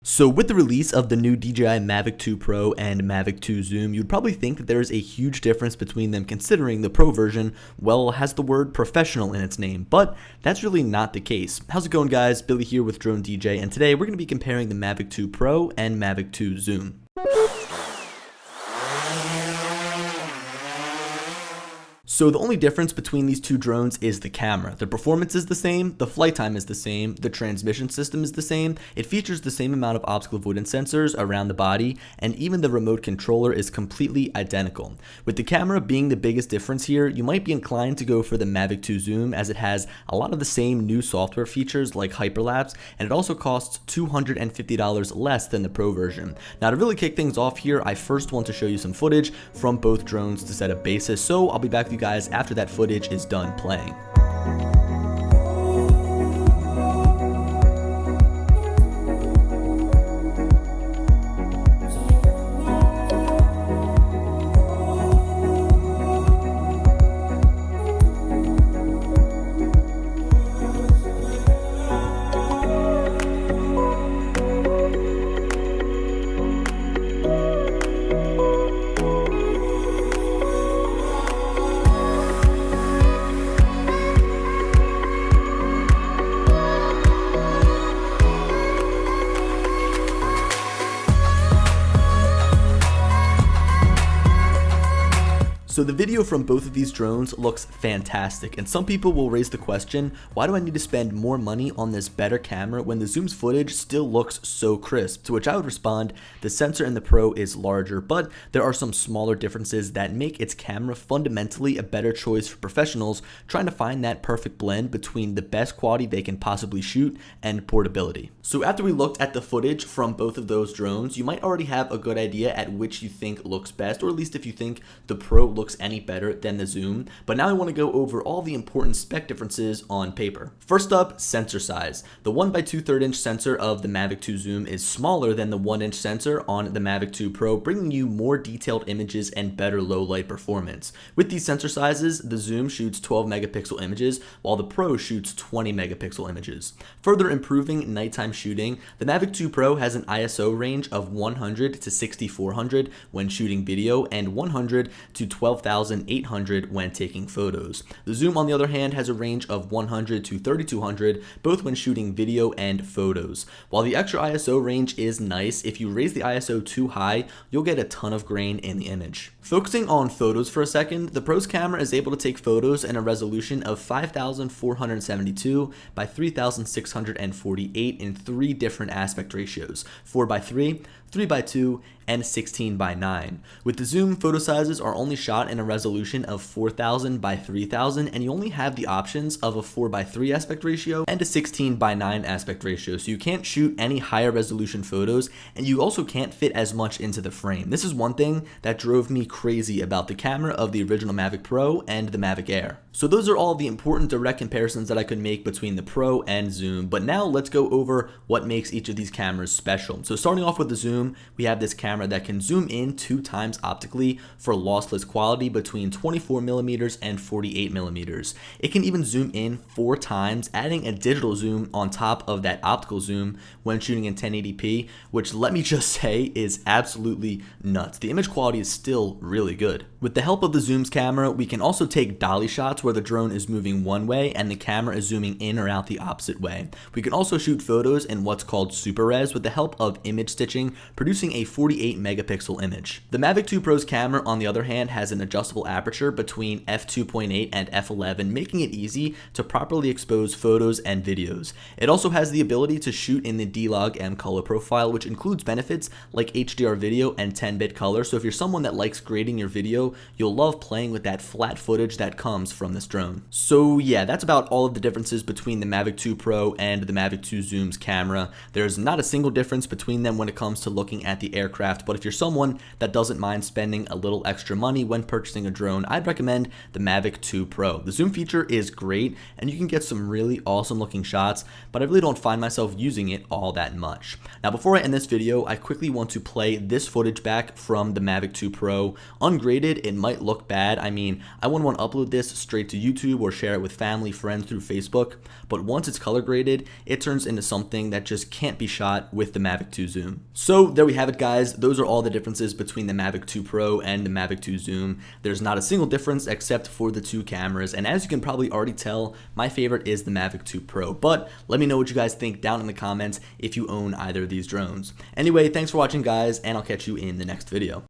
So with the release of the new DJI Mavic 2 Pro and Mavic 2 Zoom, you'd probably think that there is a huge difference between them, considering the Pro version, well, has the word professional in its name, but that's really not the case. How's it going, guys? Billy here with Drone DJ, and today we're going to be comparing the Mavic 2 Pro and Mavic 2 Zoom. So the only difference between these two drones is the camera. The performance is the same, the flight time is the same, the transmission system is the same, it features the same amount of obstacle avoidance sensors around the body, and even the remote controller is completely identical. With the camera being the biggest difference here, you might be inclined to go for the Mavic 2 Zoom, as it has a lot of the same new software features like hyperlapse, and it also costs $250 less than the Pro version. Now, to really kick things off here, I first want to show you some footage from both drones to set a basis, so I'll be back with you guys after that footage is done playing. So the video from both of these drones looks fantastic, and some people will raise the question, why do I need to spend more money on this better camera when the Zoom's footage still looks so crisp? To which I would respond, the sensor in the Pro is larger, but there are some smaller differences that make its camera fundamentally a better choice for professionals trying to find that perfect blend between the best quality they can possibly shoot and portability. So after we looked at the footage from both of those drones, you might already have a good idea at which you think looks best, or at least if you think the Pro looks any better than the Zoom. But now I want to go over all the important spec differences on paper. First up, sensor size. The 1 by 2/3 inch sensor of the Mavic 2 Zoom is smaller than the 1-inch sensor on the Mavic 2 Pro, bringing you more detailed images and better low light performance. With these sensor sizes, the Zoom shoots 12 megapixel images, while the Pro shoots 20 megapixel images. Further improving nighttime shooting, the Mavic 2 Pro has an ISO range of 100 to 6400 when shooting video, and 100 to 12,800 when taking photos. The Zoom, on the other hand, has a range of 100 to 3200, both when shooting video and photos. While the extra ISO range is nice, if you raise the ISO too high, you'll get a ton of grain in the image. Focusing on photos for a second, the Pro's camera is able to take photos in a resolution of 5,472 by 3,648 in 3 different aspect ratios: 4:3, 3:2, and 16:9. With the Zoom, photo sizes are only shot in a resolution of 4,000 by 3,000, and you only have the options of a 4:3 aspect ratio and a 16:9 aspect ratio, so you can't shoot any higher resolution photos, and you also can't fit as much into the frame. This is one thing that drove me crazy about the camera of the original Mavic Pro and the Mavic Air. So those are all the important direct comparisons that I could make between the Pro and Zoom, but now let's go over what makes each of these cameras special. So starting off with the Zoom, we have this camera that can zoom in 2 times optically for lossless quality between 24mm and 48mm. It can even zoom in 4 times, adding a digital zoom on top of that optical zoom when shooting in 1080p, which, let me just say, is absolutely nuts. The image quality is still really good. With the help of the Zoom's camera, we can also take dolly shots where the drone is moving one way and the camera is zooming in or out the opposite way. We can also shoot photos in what's called super res with the help of image stitching, producing a 48 megapixel image. The Mavic 2 Pro's camera, on the other hand, has an adjustable aperture between f2.8 and f11, making it easy to properly expose photos and videos. It also has the ability to shoot in the D-Log M color profile, which includes benefits like HDR video and 10-bit color. So if you're someone that likes grading your video, you'll love playing with that flat footage that comes from this drone. So yeah, that's about all of the differences between the Mavic 2 Pro and the Mavic 2 Zoom's camera. There's not a single difference between them when it comes to looking at the aircraft, but if you're someone that doesn't mind spending a little extra money when purchasing a drone, I'd recommend the Mavic 2 Pro. The zoom feature is great and you can get some really awesome looking shots, but I really don't find myself using it all that much. Now before I end this video, I quickly want to play this footage back from the Mavic 2 Pro. Ungraded, it might look bad. I mean, I wouldn't want to upload this straight to YouTube or share it with family, friends through Facebook, but once it's color graded, it turns into something that just can't be shot with the Mavic 2 zoom. So there we have it, guys. Those are all the differences between the Mavic 2 Pro and the Mavic 2 zoom. There's not a single difference except for the two cameras, and as you can probably already tell, my favorite is the Mavic 2 Pro, but let me know what you guys think down in the comments if you own either of these drones. Anyway, thanks for watching, guys, and I'll catch you in the next video.